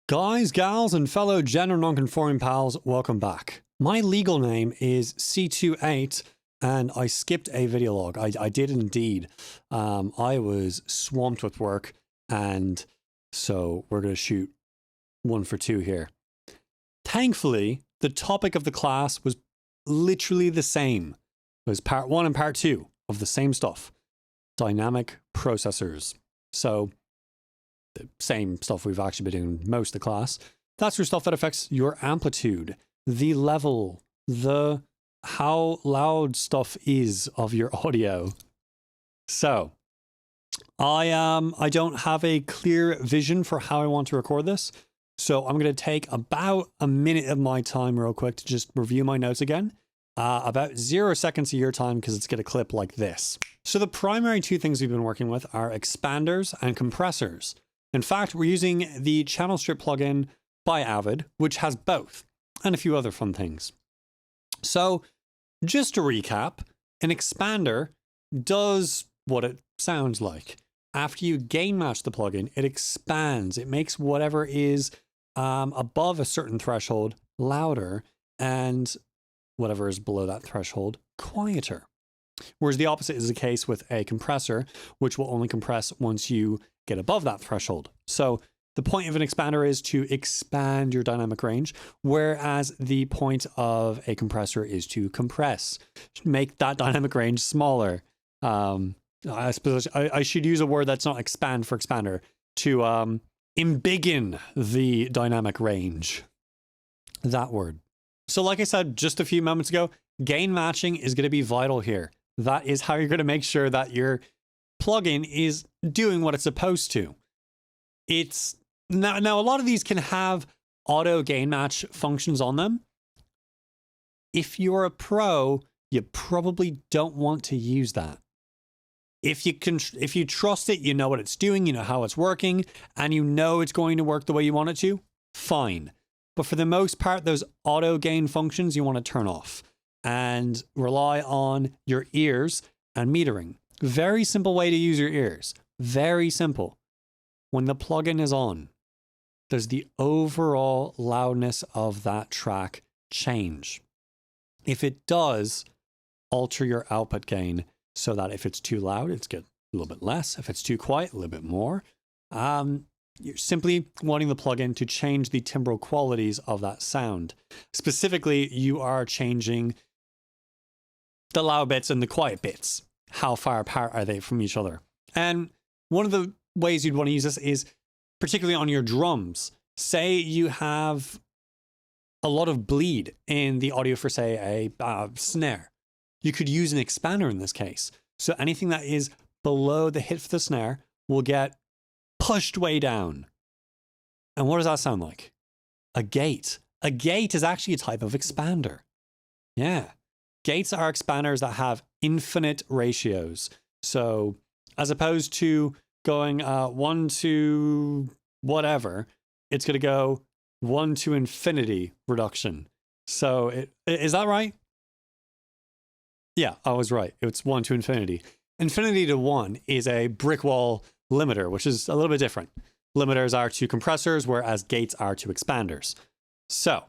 Guys, gals, and fellow gender non-conforming pals, welcome back. My legal name is C28, and I skipped a video log. I did indeed. I was swamped with work, and so we're going to shoot 1 for 2 here. Thankfully, the topic of the class was literally the same. It was part 1 and part 2 of the same stuff. Dynamic processors. So the same stuff we've actually been doing most of the class. That's your stuff that affects your amplitude, the level, the how loud stuff is of your audio. So I don't have a clear vision for how I want to record this. So I'm going to take about a minute of my time real quick to just review my notes again. About 0 seconds of your time because it's going to clip like this. So the primary 2 things we've been working with are expanders and compressors. In fact, we're using the channel strip plugin by Avid, which has both, and a few other fun things. So just to recap, an expander does what it sounds like. After you gain match the plugin, it expands. It makes whatever is above a certain threshold louder, and whatever is below that threshold quieter. Whereas the opposite is the case with a compressor, which will only compress once you get above that threshold. So the point of an expander is to expand your dynamic range, whereas the point of a compressor is to compress, make that dynamic range smaller. I suppose I should use a word that's not expand for expander, to embiggen the dynamic range. That word. So like I said just a few moments ago, gain matching is going to be vital here. That is how you're going to make sure that your plugin is doing what it's supposed to. It's now a lot of these can have auto gain match functions on them. If you're a pro, you probably don't want to use that. If you trust it, you know what it's doing, you know how it's working, and you know it's going to work the way you want it to, fine. But for the most part, those auto gain functions you want to turn off and rely on your ears and metering. Very simple way to use your ears. Very simple. When the plugin is on, does the overall loudness of that track change? If it does, alter your output gain so that if it's too loud, it's get a little bit less. If it's too quiet, a little bit more. You're simply wanting the plugin to change the timbral qualities of that sound. Specifically, you are changing the loud bits and the quiet bits. How far apart are they from each other? And one of the ways you'd want to use this is particularly on your drums. Say you have a lot of bleed in the audio for, say, a snare. You could use an expander in this case. So anything that is below the hit for the snare will get pushed way down. And what does that sound like? A gate. A gate is actually a type of expander. Yeah. Gates are expanders that have infinite ratios. So as opposed to going 1 to whatever, it's going to go 1 to infinity reduction. So is that right? Yeah, I was right. It's 1 to infinity. Infinity to 1 is a brick wall limiter, which is a little bit different. Limiters are to compressors, whereas gates are to expanders. So,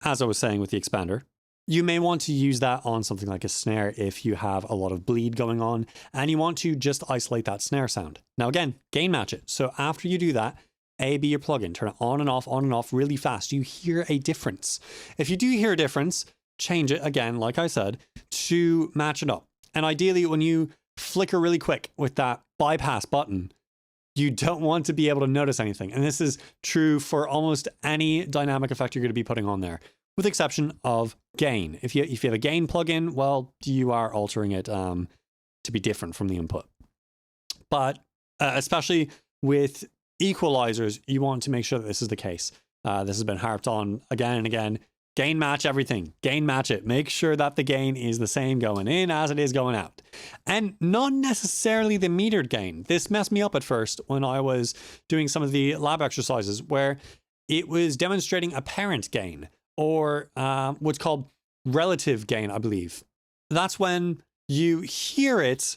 as I was saying with the expander, you may want to use that on something like a snare if you have a lot of bleed going on and you want to just isolate that snare sound. Now again, gain match it. So after you do that, A/B your plugin, turn it on and off really fast. You hear a difference. If you do hear a difference, change it again, like I said, to match it up. And ideally, when you flicker really quick with that bypass button, you don't want to be able to notice anything. And this is true for almost any dynamic effect you're going to be putting on there, with the exception of gain. If you have a gain plugin, well, you are altering it to be different from the input. But especially with equalizers, you want to make sure that this is the case. This has been harped on again and again. Gain match everything. Gain match it. Make sure that the gain is the same going in as it is going out. And not necessarily the metered gain. This messed me up at first when I was doing some of the lab exercises where it was demonstrating apparent gain, or what's called relative gain, I believe. That's when you hear it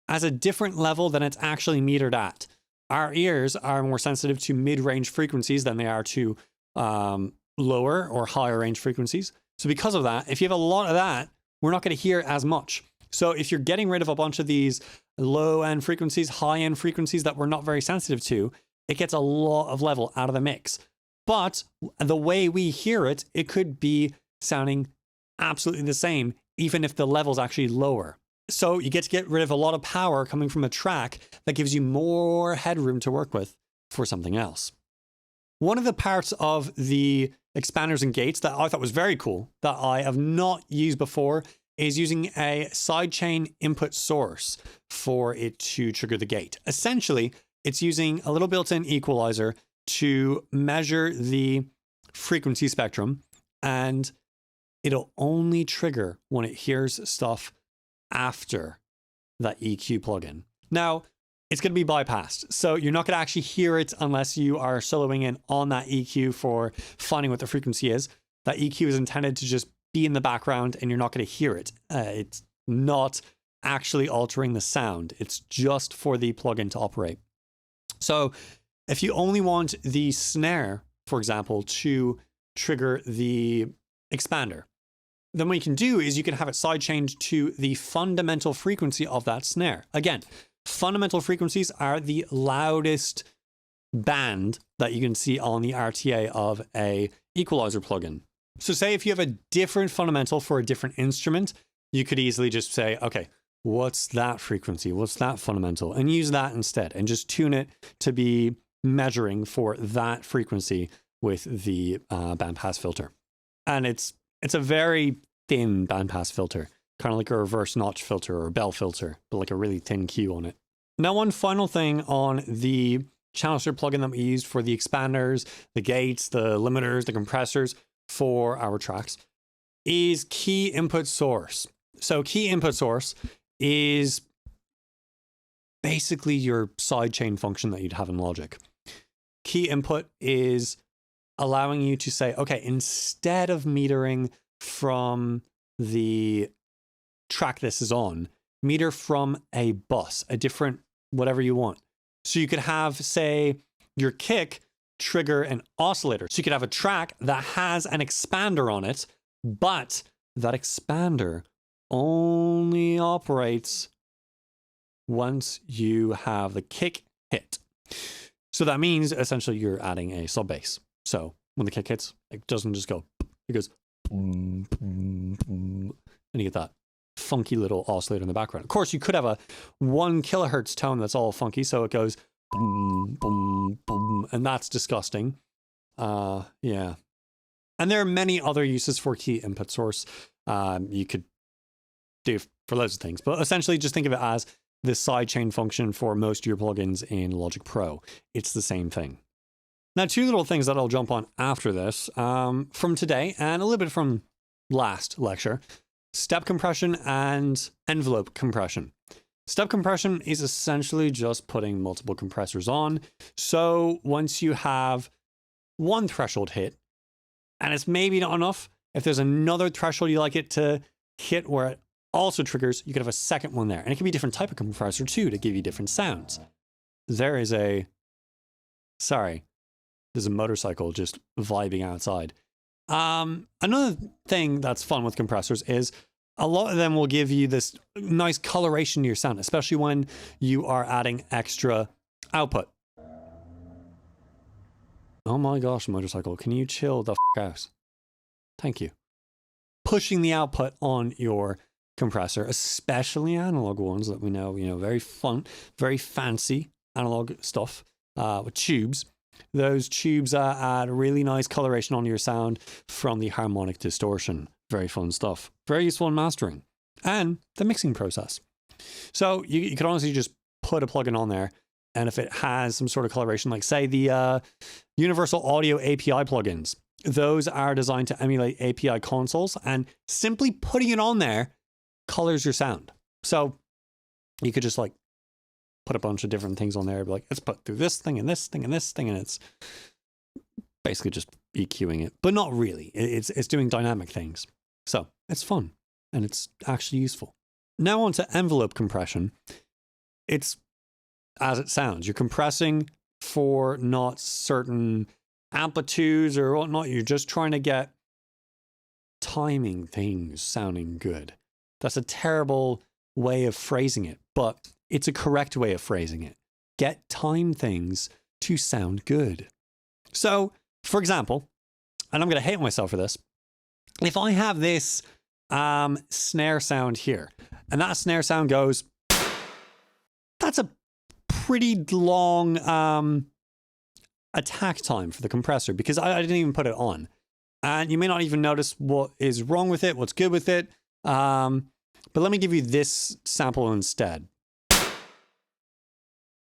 as a different level than it's actually metered at. Our ears are more sensitive to mid-range frequencies than they are to lower or higher range frequencies. So because of that, if you have a lot of that, we're not going to hear as much. So if you're getting rid of a bunch of these low-end frequencies, high-end frequencies that we're not very sensitive to, it gets a lot of level out of the mix. But the way we hear it, it could be sounding absolutely the same, even if the level's actually lower. So you get to get rid of a lot of power coming from a track that gives you more headroom to work with for something else. One of the parts of the expanders and gates that I thought was very cool, that I have not used before, is using a sidechain input source for it to trigger the gate. Essentially, it's using a little built-in equalizer to measure the frequency spectrum, and it'll only trigger when it hears stuff after that EQ plugin. Now, it's going to be bypassed, so you're not going to actually hear it unless you are soloing in on that EQ for finding what the frequency is. That EQ is intended to just be in the background and you're not going to hear it. It's not actually altering the sound. It's just for the plugin to operate. So if you only want the snare, for example, to trigger the expander, then what you can do is you can have it sidechained to the fundamental frequency of that snare. Again, fundamental frequencies are the loudest band that you can see on the RTA of a equalizer plugin. So say if you have a different fundamental for a different instrument, you could easily just say, okay, what's that frequency? What's that fundamental? And use that instead and just tune it to be measuring for that frequency with the bandpass filter. And it's a very thin bandpass filter, kind of like a reverse notch filter or a bell filter, but like a really thin Q on it. Now, one final thing on the channel strip plugin that we used for the expanders, the gates, the limiters, the compressors for our tracks is key input source. So key input source is basically your sidechain function that you'd have in Logic. Key input is allowing you to say, okay, instead of metering from the track this is on, meter from a bus, a different whatever you want. So you could have, say, your kick trigger an oscillator. So you could have a track that has an expander on it, but that expander only operates once you have the kick hit. So that means essentially you're adding a sub bass. So when the kick hits, it doesn't just go, it goes boom, boom, boom, and you get that funky little oscillator in the background. Of course, you could have a 1 kilohertz tone that's all funky, so it goes boom, boom, boom, and that's disgusting. Yeah. And there are many other uses for key input source. You could do for loads of things, but essentially just think of it as the sidechain function for most of your plugins in Logic Pro. It's the same thing. Now, two little things that I'll jump on after this, from today and a little bit from last lecture: step compression and envelope compression. Step compression is essentially just putting multiple compressors on. So once you have one threshold hit, and it's maybe not enough, if there's another threshold you like it to hit where it also triggers, you could have a second one there. And it can be a different type of compressor too to give you different sounds. There's a motorcycle just vibing outside. Another thing that's fun with compressors is a lot of them will give you this nice coloration to your sound, especially when you are adding extra output. Oh my gosh, motorcycle, can you chill the f out? Thank you. Pushing the output on your compressor, especially analog ones that we know, very fun, very fancy analog stuff with tubes. Those tubes add really nice coloration on your sound from the harmonic distortion. Very fun stuff. Very useful in mastering and the mixing process. So you can honestly just put a plugin on there, and if it has some sort of coloration, like say the Universal Audio API plugins, those are designed to emulate API consoles, and simply putting it on there colors your sound. So you could just like put a bunch of different things on there, be like, let's put through this thing and this thing and this thing, and it's basically just EQing it, but not really. It's doing dynamic things. So it's fun and it's actually useful. Now on to envelope compression. It's as it sounds. You're compressing for not certain amplitudes or whatnot. You're just trying to get timing things sounding good. That's a terrible way of phrasing it, but it's a correct way of phrasing it. Get time things to sound good. So, for example, and I'm going to hate myself for this, if I have this snare sound here, and that snare sound goes, that's a pretty long attack time for the compressor because I didn't even put it on. And you may not even notice what is wrong with it, what's good with it. But let me give you this sample instead.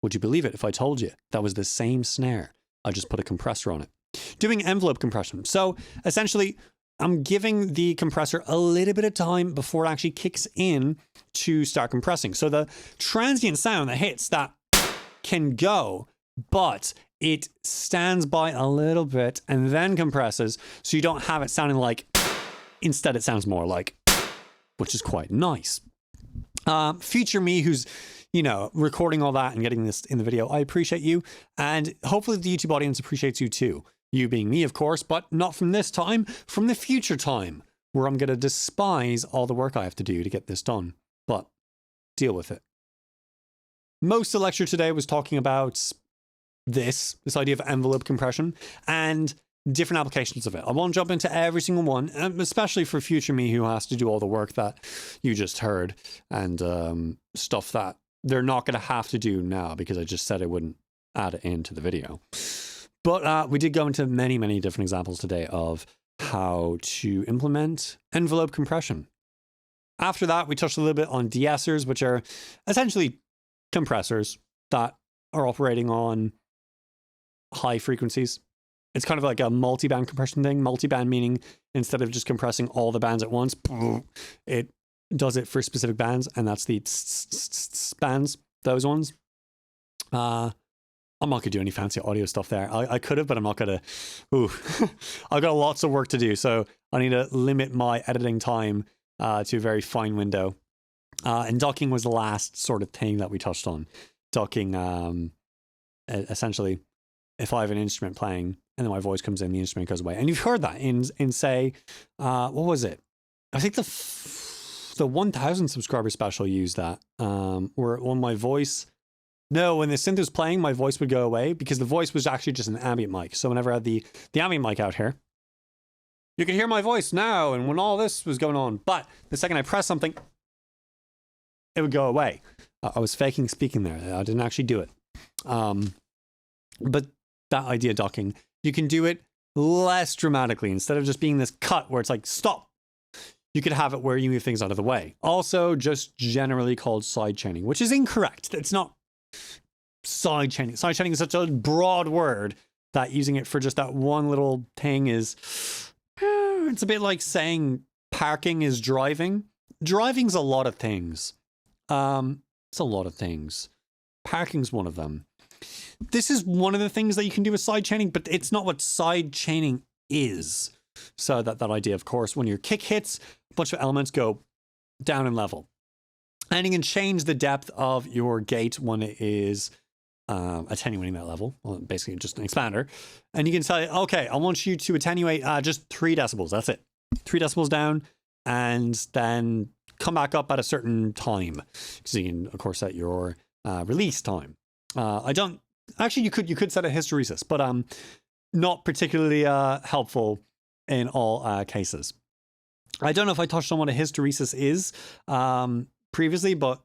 Would you believe it if I told you that was the same snare? I just put a compressor on it. Doing envelope compression. So essentially, I'm giving the compressor a little bit of time before it actually kicks in to start compressing. So the transient sound that hits that can go, but it stands by a little bit and then compresses. So you don't have it sounding like, instead it sounds more like, which is quite nice. Future me, who's, you know, recording all that and getting this in the video, I appreciate you. And hopefully the YouTube audience appreciates you too. You being me, of course, but not from this time, from the future time, where I'm going to despise all the work I have to do to get this done. But deal with it. Most of the lecture today was talking about this idea of envelope compression and different applications of it. I won't jump into every single one, especially for future me who has to do all the work that you just heard and stuff that they're not going to have to do now because I just said I wouldn't add it into the video. But we did go into many, many different examples today of how to implement envelope compression. After that, we touched a little bit on de-essers, which are essentially compressors that are operating on high frequencies. It's kind of like a multi-band compression thing. Multi-band meaning instead of just compressing all the bands at once, it does it for specific bands, and that's the bands, those ones. I'm not going to do any fancy audio stuff there. I could have, but I'm not going to. I've got lots of work to do, so I need to limit my editing time to a very fine window. And ducking was the last sort of thing that we touched on. Ducking, essentially, if I have an instrument playing and then my voice comes in, the instrument goes away. And you've heard that in say, what was it? I think the 1000 subscriber special used that, where when my voice... No, when the synth was playing, my voice would go away because the voice was actually just an ambient mic. So whenever I had the ambient mic out here, you could hear my voice now and when all this was going on. But the second I press something, it would go away. I was faking speaking there. I didn't actually do it. But that idea of ducking, you can do it less dramatically. Instead of just being this cut where it's like, stop. You could have it where you move things out of the way. Also, just generally called side chaining, which is incorrect. It's not side chaining. Side chaining is such a broad word that using it for just that one little thing is, it's a bit like saying parking is driving. Driving's a lot of things. It's a lot of things. Parking's one of them. This is one of the things that you can do with side chaining, but it's not what side chaining is. So that idea, of course, when your kick hits, a bunch of elements go down in level. And you can change the depth of your gate when it is attenuating that level. Well, basically just an expander. And you can say, okay, I want you to attenuate just 3 decibels. That's it. 3 decibels down, and then come back up at a certain time. So you can, of course, set your release time. Actually, you could set a hysteresis, but not particularly helpful in all cases. I don't know if I touched on what a hysteresis is previously, but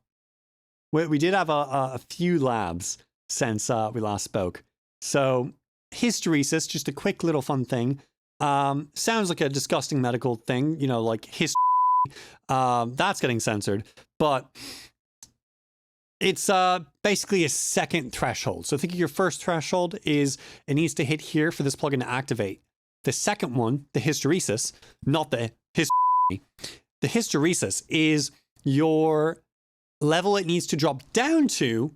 we did have a few labs since we last spoke. So hysteresis, just a quick little fun thing, sounds like a disgusting medical thing, you know, like that's getting censored, but it's basically a second threshold. So think of your first threshold is it needs to hit here for this plugin to activate. The second one, the hysteresis, not the the hysteresis is your level it needs to drop down to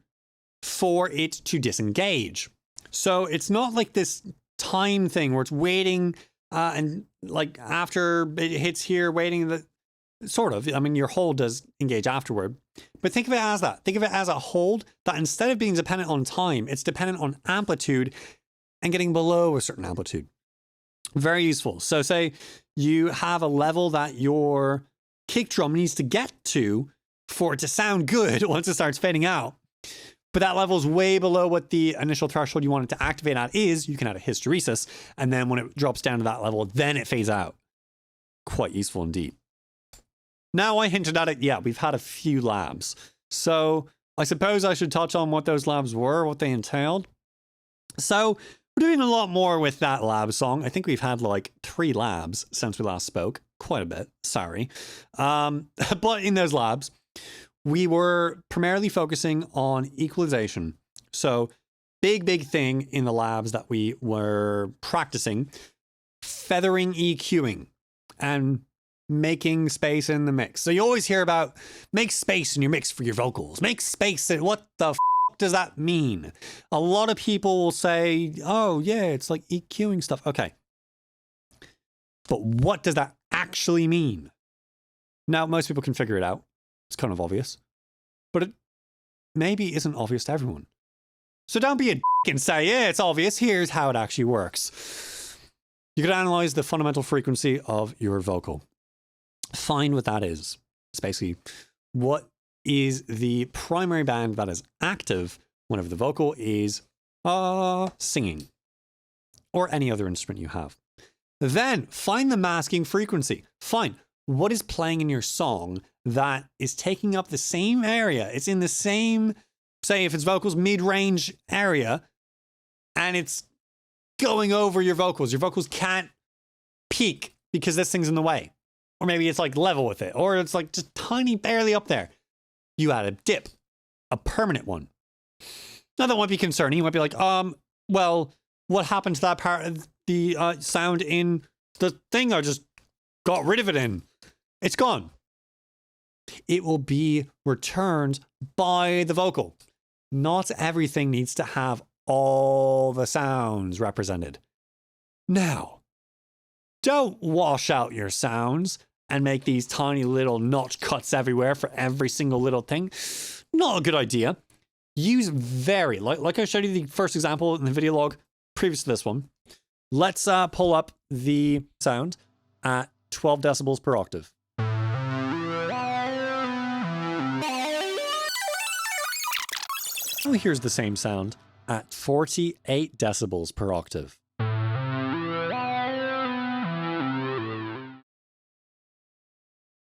for it to disengage. So it's not like this time thing where it's waiting and like after it hits here, waiting. Sort of. I mean, your hold does engage afterward. But think of it as that. Think of it as a hold that instead of being dependent on time, it's dependent on amplitude and getting below a certain amplitude. Very useful. So say you have a level that your kick drum needs to get to for it to sound good once it starts fading out. But that level is way below what the initial threshold you want it to activate at is. You can add a hysteresis. And then when it drops down to that level, then it fades out. Quite useful indeed. Now I hinted at it, yeah, we've had a few labs. So I suppose I should touch on what those labs were, what they entailed. So we're doing a lot more with that lab song. I think we've had like 3 labs since we last spoke. Quite a bit, sorry. But in those labs, we were primarily focusing on equalization. So big thing in the labs that we were practicing, feathering EQing and making space in the mix. So you always hear about make space in your mix for your vocals. Make space in what the f does that mean? A lot of people will say, oh yeah, it's like EQing stuff. Okay. But what does that actually mean? Now, most people can figure it out. It's kind of obvious. But it maybe isn't obvious to everyone. So don't be a and say, yeah, it's obvious. Here's how it actually works. You could analyze the fundamental frequency of your vocal. Find what that is. It's basically what is the primary band that is active whenever the vocal is singing or any other instrument you have. Then find the masking frequency. Find what is playing in your song that is taking up the same area. It's in the same, say if it's vocals, mid-range area, and it's going over your vocals. Your vocals can't peak because this thing's in the way. Or maybe it's like level with it, or it's like just tiny, barely up there. You add a dip, a permanent one. Now that might be concerning. You might be like, well, what happened to that part of the sound in the thing I just got rid of it in? It's gone. It will be returned by the vocal. Not everything needs to have all the sounds represented. Now, don't wash out your sounds and make these tiny little notch cuts everywhere for every single little thing. Not a good idea. Use vary. Like I showed you the first example in the video log previous to this one. Let's pull up the sound at 12 decibels per octave. Oh, here's the same sound at 48 decibels per octave.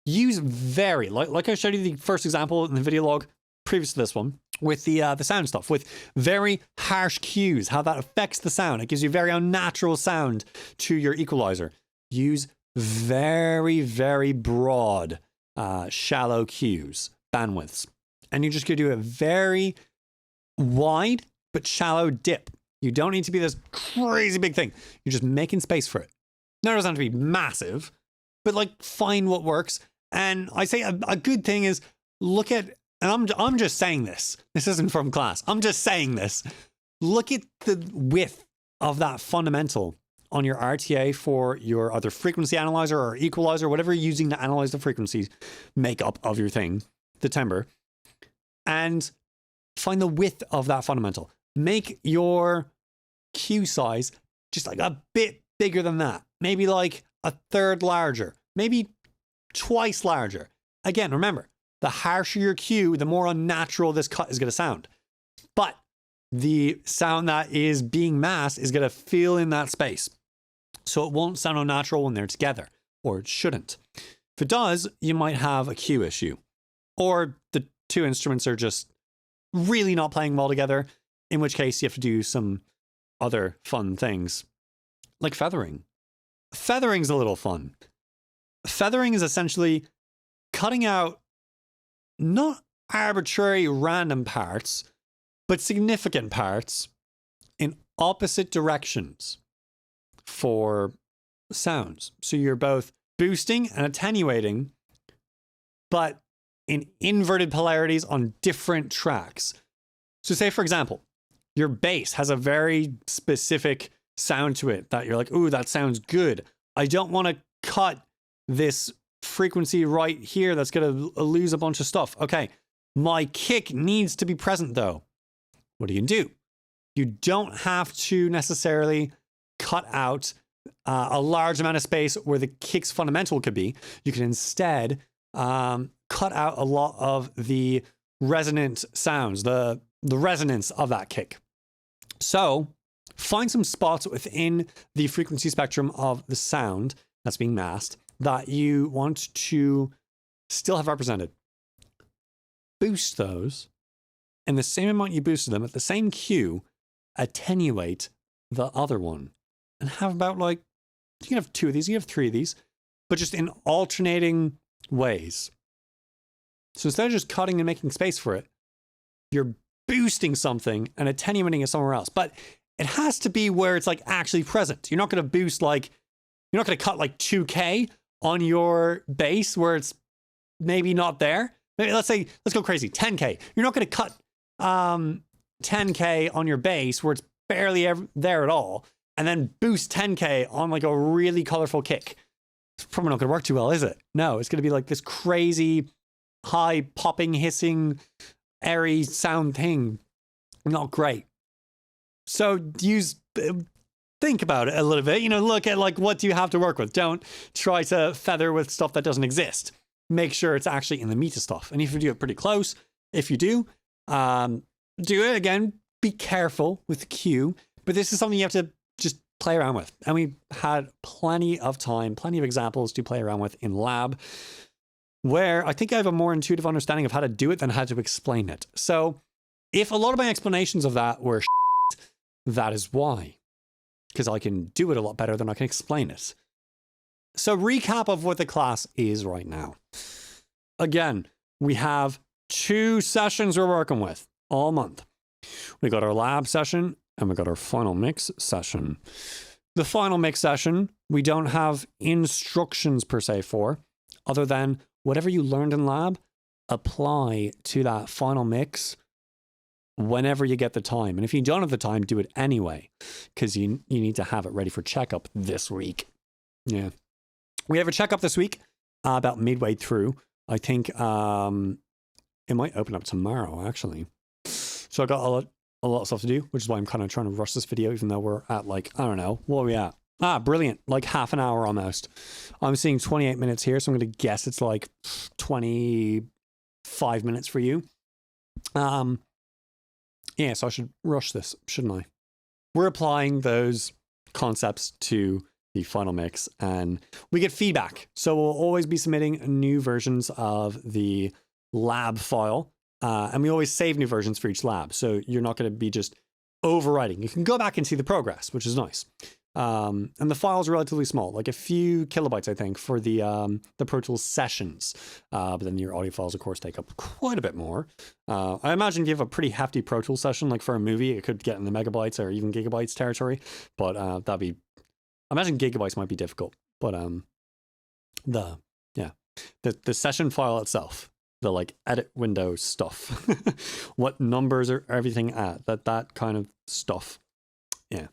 Use vary. Like I showed you the first example in the video log previous to this one with the sound stuff, with very harsh cues, how that affects the sound. It gives you very unnatural sound to your equalizer. Use very broad, shallow cues, bandwidths. And you're just going to do a very wide but shallow dip. You don't need to be this crazy big thing. You're just making space for it. Now, it doesn't have to be massive, but like find what works. And I say a good thing is look at, and I'm just saying this. This isn't from class. I'm just saying this. Look at the width of that fundamental on your RTA for your other frequency analyzer or equalizer, whatever you're using to analyze the frequency makeup of your thing, the timbre, and find the width of that fundamental. Make your cue size just like a bit bigger than that. Maybe like a third larger, maybe twice larger. Again, remember, the harsher your cue, the more unnatural this cut is going to sound. But the sound that is being masked is going to fill in that space. So it won't sound unnatural when they're together, or it shouldn't. If it does, you might have a cue issue. Or the two instruments are just really not playing well together, in which case you have to do some other fun things, like feathering. Feathering's a little fun. Feathering is essentially cutting out not arbitrary random parts, but significant parts in opposite directions for sounds. So you're both boosting and attenuating, but in inverted polarities on different tracks. So say, for example, your bass has a very specific sound to it that you're like, ooh, that sounds good. I don't want to cut this frequency right here that's going to lose a bunch of stuff. Okay, my kick needs to be present though. What do you do? You don't have to necessarily cut out a large amount of space where the kick's fundamental could be. You can instead cut out a lot of the resonant sounds, the resonance of that kick. So find some spots within the frequency spectrum of the sound that's being masked that you want to still have represented. Boost those, and the same amount you boosted them at the same cue, attenuate the other one. And have about like, you can have 2 of these, you can have 3 of these, but just in alternating ways. So instead of just cutting and making space for it, you're boosting something and attenuating it somewhere else. But it has to be where it's like actually present. You're not going to boost like, you're not going to cut like 2K on your bass where it's maybe not there. Maybe let's go crazy, 10K. You're not going to cut 10K on your bass where it's barely there at all, and then boost 10K on like a really colorful kick. It's probably not going to work too well, is it? No, it's going to be like this crazy high popping, hissing, airy sound thing. Not great. So think about it a little bit. Look at like, what do you have to work with? Don't try to feather with stuff that doesn't exist. Make sure it's actually in the meat of stuff. And if you do it pretty close, if you do it again, be careful with the cue. But this is something you have to just play around with. And we had plenty of time, plenty of examples to play around with in lab, where I think I have a more intuitive understanding of how to do it than how to explain it. So if a lot of my explanations of that were that is why. Because I can do it a lot better than I can explain it. So recap of what the class is right now. Again, we have 2 sessions we're working with all month. We got our lab session and we got our final mix session. The final mix session, we don't have instructions per se for, other than whatever you learned in lab, apply to that final mix whenever you get the time. And if you don't have the time, do it anyway, because you need to have it ready for checkup this week. Yeah. We have a checkup this week about midway through. I think it might open up tomorrow, actually. So I got a lot of stuff to do, which is why I'm kind of trying to rush this video, even though we're at like, I don't know, what are we at? Brilliant. Like half an hour almost. I'm seeing 28 minutes here, so I'm going to guess it's like 25 minutes for you. Yeah, so I should rush this, shouldn't I? We're applying those concepts to the final mix and we get feedback. So we'll always be submitting new versions of the lab file. And we always save new versions for each lab. So you're not going to be just overwriting. You can go back and see the progress, which is nice. And the file's relatively small, like a few kilobytes, I think, for the Pro Tools sessions. But then your audio files, of course, take up quite a bit more. I imagine if you have a pretty hefty Pro Tools session, like for a movie, it could get in the megabytes or even gigabytes territory. But I imagine gigabytes might be difficult. But the session file itself, the like edit window stuff, what numbers are everything at, that kind of stuff. Yeah.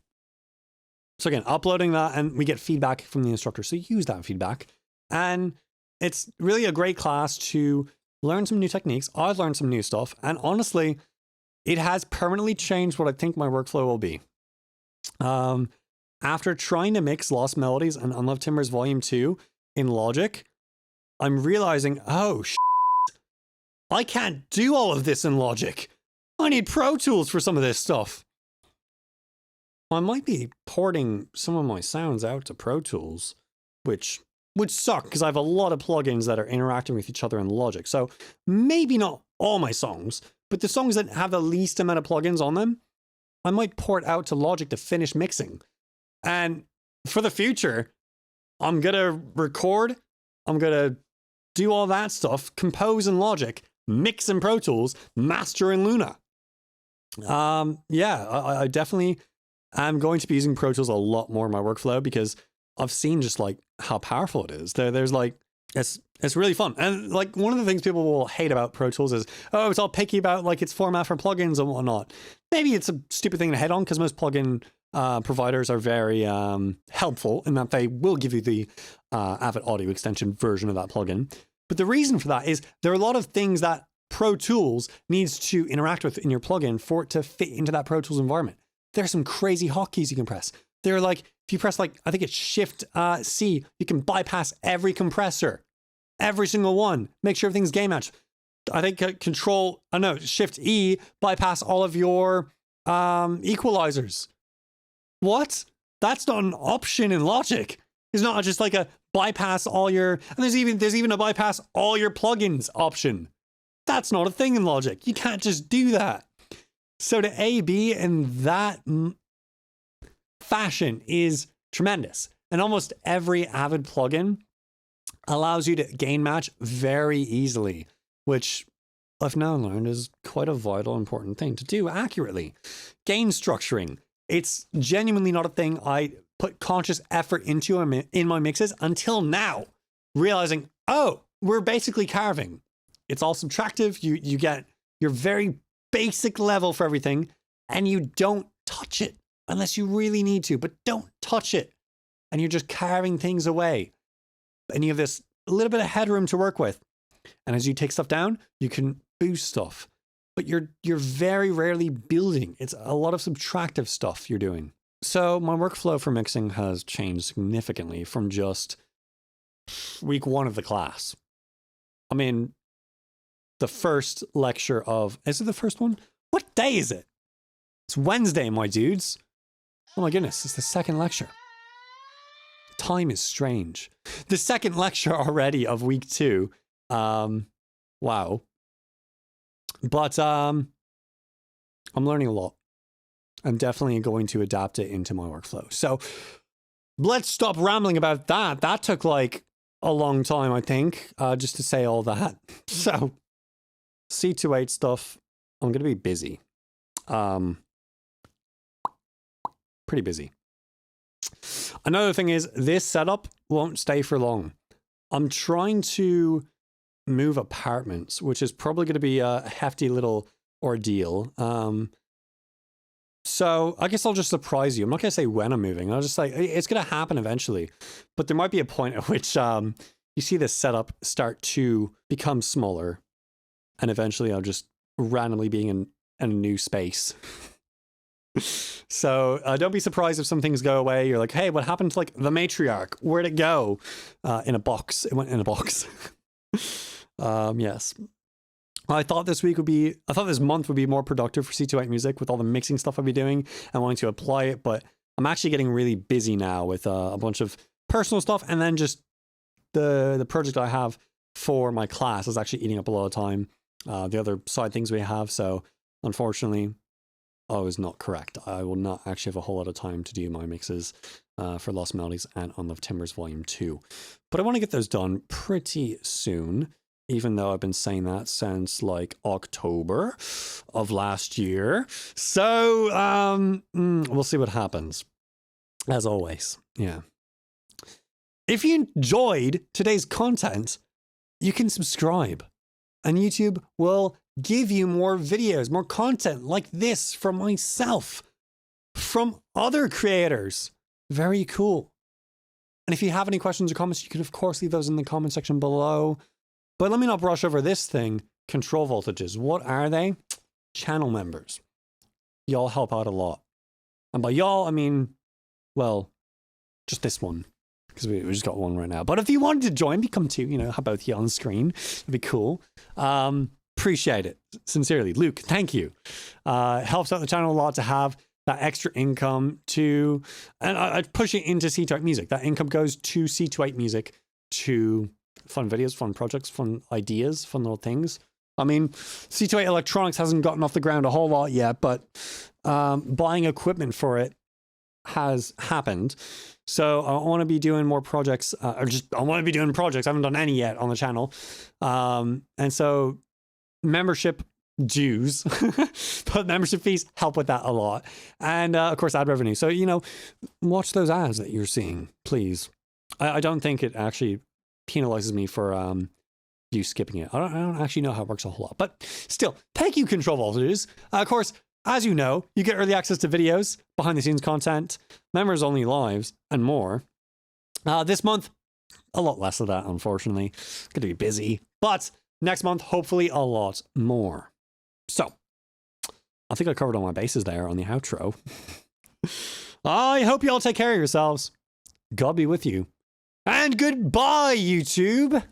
So again, uploading that and we get feedback from the instructor. So use that feedback. And it's really a great class to learn some new techniques. I've learned some new stuff. And honestly, it has permanently changed what I think my workflow will be. After trying to mix Lost Melodies and Unloved Timbers Volume 2 in Logic, I'm realizing, I can't do all of this in Logic. I need Pro Tools for some of this stuff. I might be porting some of my sounds out to Pro Tools, which would suck because I have a lot of plugins that are interacting with each other in Logic. So maybe not all my songs, but the songs that have the least amount of plugins on them, I might port out to Logic to finish mixing. And for the future, I'm going to record, I'm going to do all that stuff, compose in Logic, mix in Pro Tools, master in Luna. I definitely am going to be using Pro Tools a lot more in my workflow because I've seen just like how powerful it is. There's like, it's really fun. And like one of the things people will hate about Pro Tools is, it's all picky about like its format for plugins and whatnot. Maybe it's a stupid thing to hate on because most plugin providers are very helpful in that they will give you the Avid Audio Extension version of that plugin. But the reason for that is there are a lot of things that Pro Tools needs to interact with in your plugin for it to fit into that Pro Tools environment. There are some crazy hotkeys you can press. They're like, if you press like, I think it's Shift C, you can bypass every compressor, every single one, make sure everything's game match. I think Shift E, bypass all of your equalizers. What? That's not an option in Logic. It's not just like a bypass all your, and there's even a bypass all your plugins option. That's not a thing in Logic. You can't just do that. So the A/B in that fashion is tremendous. And almost every Avid plugin allows you to gain match very easily, which I've now learned is quite a vital, important thing to do accurately. Gain structuring. It's genuinely not a thing I put conscious effort into in my mixes until now, realizing, oh, we're basically carving. It's all subtractive. You get your very basic level for everything, and you don't touch it unless you really need to, but don't touch it. And you're just carving things away. And you have this little bit of headroom to work with. And as you take stuff down, you can boost stuff. But you're very rarely building. It's a lot of subtractive stuff you're doing. So my workflow for mixing has changed significantly from just week 1 of the class. I mean, the first lecture of, is it the first one? What day is it? It's Wednesday, my dudes. Oh my goodness, it's the second lecture. Time is strange. The second lecture already of week 2. Wow. But I'm learning a lot. I'm definitely going to adapt it into my workflow. So let's stop rambling about that. That took like a long time, I think, just to say all that. So C28 stuff, I'm going to be busy. Pretty busy. Another thing is this setup won't stay for long. I'm trying to move apartments, which is probably going to be a hefty little ordeal. So I guess I'll just surprise you. I'm not going to say when I'm moving. I'll just say it's going to happen eventually. But there might be a point at which you see this setup start to become smaller. And eventually I'll just randomly being in a new space. So don't be surprised if some things go away. You're like, hey, what happened to like the matriarch? Where'd it go? In a box. It went in a box. Yes. I thought this month would be more productive for C28 music with all the mixing stuff I'll be doing and wanting to apply it, but I'm actually getting really busy now with a bunch of personal stuff, and then just the project I have for my class is actually eating up a lot of time. The other side things we have, so unfortunately, I was not correct. I will not actually have a whole lot of time to do my mixes for Lost Melodies and Unloved Timbers Volume 2. But I want to get those done pretty soon, even though I've been saying that since like October of last year. So we'll see what happens. As always, yeah. If you enjoyed today's content, you can subscribe. And YouTube will give you more videos, more content like this from myself, from other creators. Very cool. And if you have any questions or comments, you can of course leave those in the comment section below. But let me not brush over this thing. Control voltages. What are they? Channel members. Y'all help out a lot. And by y'all, I mean, well, just this one. Because we just got one right now. But if you wanted to join, become 2, you know, have both you on screen. It'd be cool. Appreciate it. Sincerely. Luke, thank you. Helps out the channel a lot to have that extra income to, and I push it into C28 music. That income goes to C28 music to fun videos, fun projects, fun ideas, fun little things. I mean, C28 electronics hasn't gotten off the ground a whole lot yet, but buying equipment for it has happened. So I want to be doing more projects, I want to be doing projects. I haven't done any yet on the channel. And so membership dues, but membership fees help with that a lot. And of course, ad revenue. So, you know, watch those ads that you're seeing, please. I don't think it actually penalizes me for you skipping it. I don't actually know how it works a whole lot, but still, thank you, Control Voltages. Of course, As you know, you get early access to videos, behind the scenes content, members only lives, and more. This month, a lot less of that, unfortunately. It's going to be busy. But next month, hopefully a lot more. So, I think I covered all my bases there on the outro. I hope you all take care of yourselves. God be with you. And goodbye, YouTube!